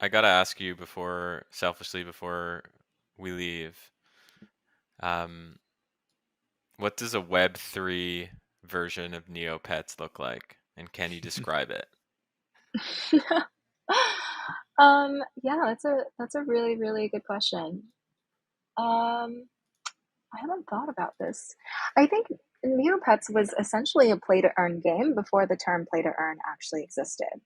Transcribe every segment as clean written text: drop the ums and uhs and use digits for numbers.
I gotta ask you selfishly, before we leave, um, what does a Web3 version of Neopets look like, and can you describe it? Yeah, that's a really, really good question. Um, I haven't thought about this. I think Neopets was essentially a play to earn game before the term play to earn actually existed.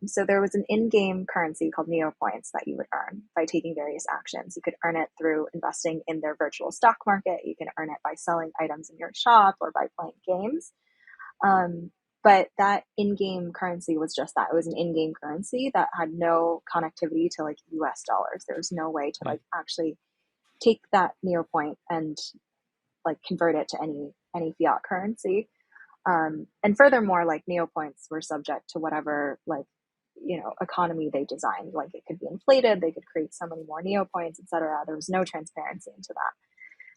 So there was an in-game currency called Neopoints that you would earn by taking various actions. You could earn it through investing in their virtual stock market. You can earn it by selling items in your shop or by playing games. Um, but that in-game currency was just that. It was an in-game currency that had no connectivity to like US dollars. There was no way to Mm. like actually take that Neopoint and like convert it to any fiat currency. And furthermore, like Neopoints were subject to whatever like economy they designed. Like it could be inflated, they could create so many more Neopoints, etc. There was no transparency into that.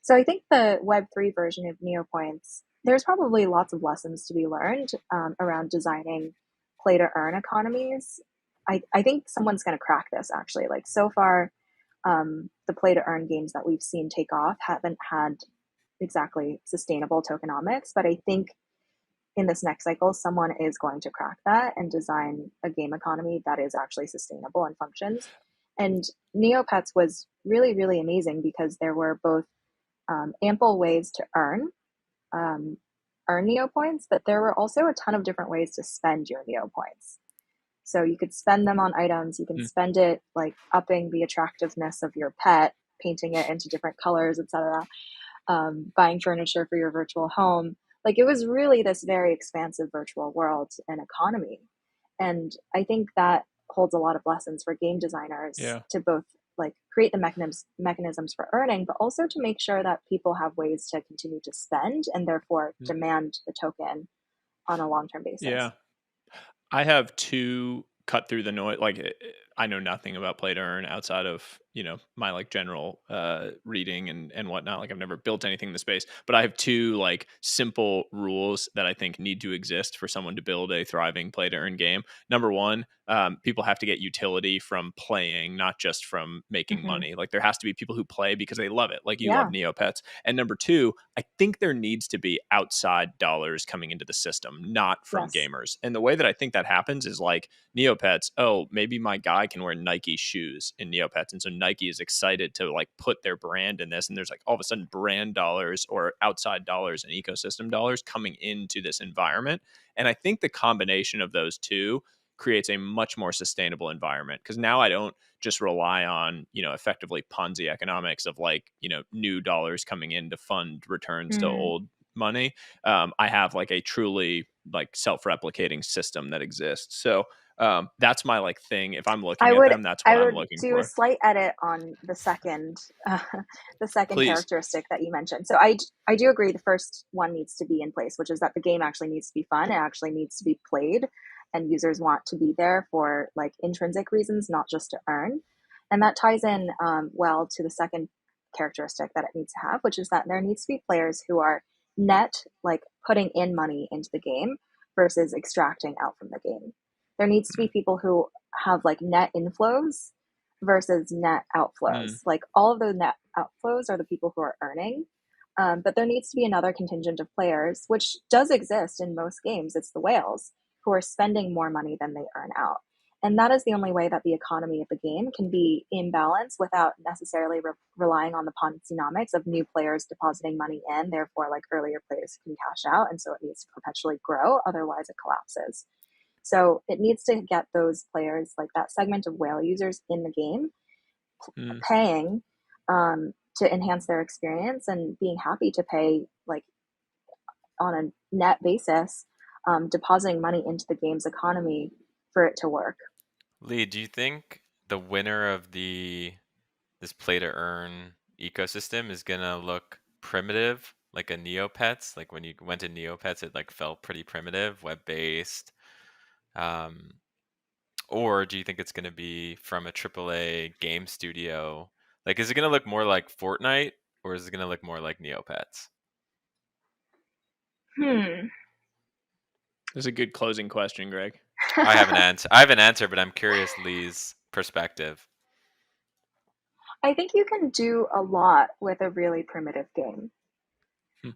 So I think the Web3 version of Neopoints, there's probably lots of lessons to be learned around designing play to earn economies. I think someone's going to crack this actually. Like so far, the play to earn games that we've seen take off haven't had exactly sustainable tokenomics, but I think in this next cycle, someone is going to crack that and design a game economy that is actually sustainable and functions. And Neopets was really, really amazing because there were both ample ways to um, earn Neopoints, but there were also a ton of different ways to spend your Neopoints. So you could spend them on items, you can Mm. spend it like upping the attractiveness of your pet, painting it into different colors, etc., buying furniture for your virtual home. Like it was really this very expansive virtual world and economy. And I think that holds a lot of lessons for game designers Yeah. to both like create the mechanisms for earning, but also to make sure that people have ways to continue to spend and therefore Mm. demand the token on a long term Yeah. basis. I have two cut through the noise. Like I know nothing about play to earn outside of my like general reading and whatnot. Like I've never built anything in the space, but I have two like simple rules that I think need to exist for someone to build a thriving play to earn game. Number one, people have to get utility from playing, not just from making Mm-hmm. money. Like there has to be people who play because they love it, like you love Yeah. Neopets. And number two, I think there needs to be outside dollars coming into the system, not from Yes. gamers. And the way that I think that happens is like Neopets. Oh, maybe my guy can wear Nike shoes in Neopets, and so Nike is excited to like put their brand in this. And there's like all of a sudden brand dollars or outside dollars and ecosystem dollars coming into this environment. And I think the combination of those two creates a much more sustainable environment because now I don't just rely on effectively Ponzi economics of like new dollars coming in to fund returns to Mm. old money. I have like a truly like self-replicating system that exists. So that's my like thing. If I'm I looking at would them, that's what I I'm would looking do a for. slight edit on uh, the second Please. characteristic that you mentioned. So I do agree the first one needs to be in place, which is that the game actually needs to be fun. It actually needs to be played, and users want to be there for like intrinsic reasons, not just to earn. And that ties in well to the second characteristic that it needs to have, which is that there needs to be players who are net like putting in money into the game versus extracting out from the game. There needs to be people who have like net inflows versus net Mm, outflows. Like all of those net outflows are the people who are earning. But there needs to be another contingent of players, which does exist in most games. It's the whales who are spending more money than they earn out. And that is the only way that the economy of the game can be in balance without necessarily relying on the Ponzi-nomics of new players depositing money in. Therefore, like earlier players can cash out. And so it needs to perpetually grow. Otherwise, it collapses. So it needs to get those players, like that segment of whale users in the game, mm. paying to enhance their experience and being happy to pay like on a net basis, depositing money into the game's economy for it to work. Lee, do you think the winner of this play to earn ecosystem is gonna look primitive, like a Neopets? Like when you went to Neopets, it like felt pretty primitive, web-based. Um, or do you think it's gonna be from a AAA game studio? Like, is it gonna look more like Fortnite, or is it gonna look more like Neopets? Hmm. That's a good closing question, Greg. I have an answer. I have an answer, but I'm curious Lee's perspective? I think you can do a lot with a really primitive game. Hmm.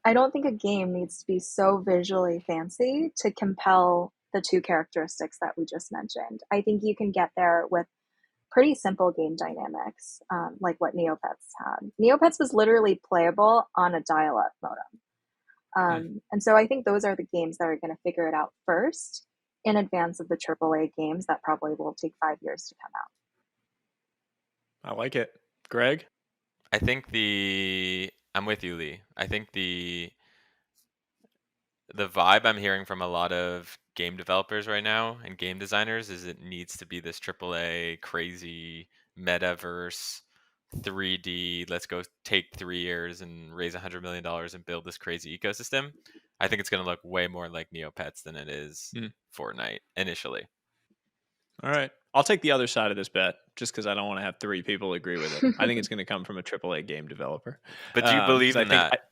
I don't think a game needs to be so visually fancy to compel the two characteristics that we just mentioned. I think you can get there with pretty simple game dynamics, like what Neopets had. Neopets was literally playable on a dial-up modem. And so I think those are the games that are going to figure it out first in advance of the AAA games that probably will take 5 years to come out. I like it. Greg? I think I'm with you, Lee. I think the vibe I'm hearing from a lot of game developers right now and game designers is it needs to be this AAA crazy metaverse 3D. Let's go take 3 years and raise $100 million and build this crazy ecosystem. I think it's going to look way more like Neopets than it is Fortnite initially. All right. I'll take the other side of this bet just because I don't want to have 3 people agree with it. I think it's going to come from a AAA game developer. But do you believe in that?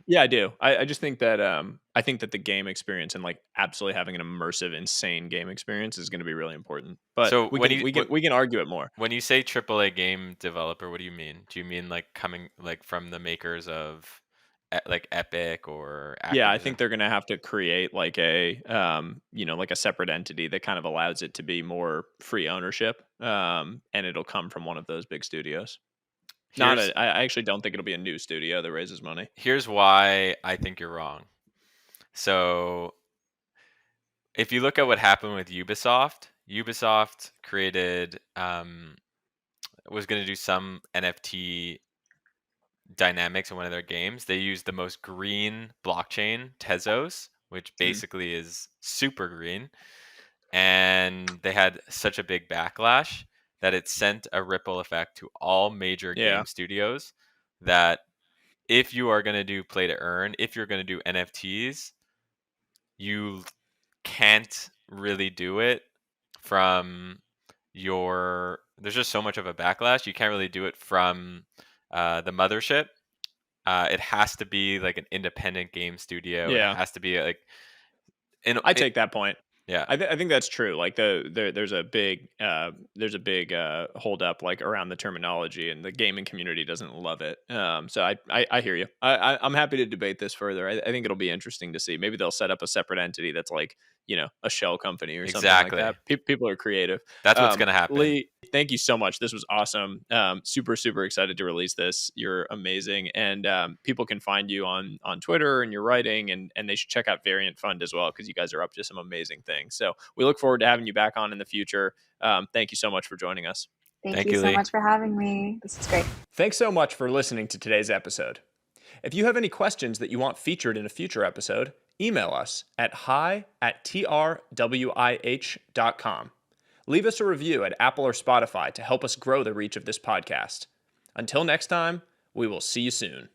Yeah, I do. I just think that I think that the game experience and like absolutely having an immersive, insane game experience is going to be really important. But So we can argue it more. When you say AAA game developer, what do you mean? Do you mean like coming like from the makers of like Epic or Yeah, I Activision? think they're going to have to create like a like a separate entity that kind of allows it to be more free ownership, and it'll come from one of those big studios. I actually don't think it'll be a new studio that raises money. Here's why I think you're wrong. So if you look at what happened with Ubisoft created was going to do some NFT dynamics in one of their games. They used the most green blockchain, Tezos, which basically is super green. And they had such a big backlash that it sent a ripple effect to all major game studios that if you are going to do play to earn, if you're going to do NFTs, you can't really do it from there's just so much of a backlash. You can't really do it from the mothership. It has to be like an independent game studio. Yeah. It has to be like. I take that point. Yeah, I think that's true. Like there's a big hold up like around the terminology, and the gaming community doesn't love it. So I hear you. I'm happy to debate this further. I think it'll be interesting to see. Maybe they'll set up a separate entity that's like a shell company or something like that. People are creative. That's what's gonna happen. Lee, thank you so much. This was awesome. Super excited to release this. You're amazing, and people can find you on Twitter and your writing, and they should check out Variant Fund as well because you guys are up to some amazing things. So we look forward to having you back on in the future. Thank you so much for joining us. Thank you so much for having me. This is great. Thanks so much for listening to today's episode. If you have any questions that you want featured in a future episode, email us at hi@trwih.com. Leave us a review at Apple or Spotify to help us grow the reach of this podcast. Until next time, we will see you soon.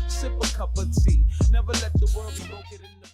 Sip a cup of tea. Never let the world be broken in the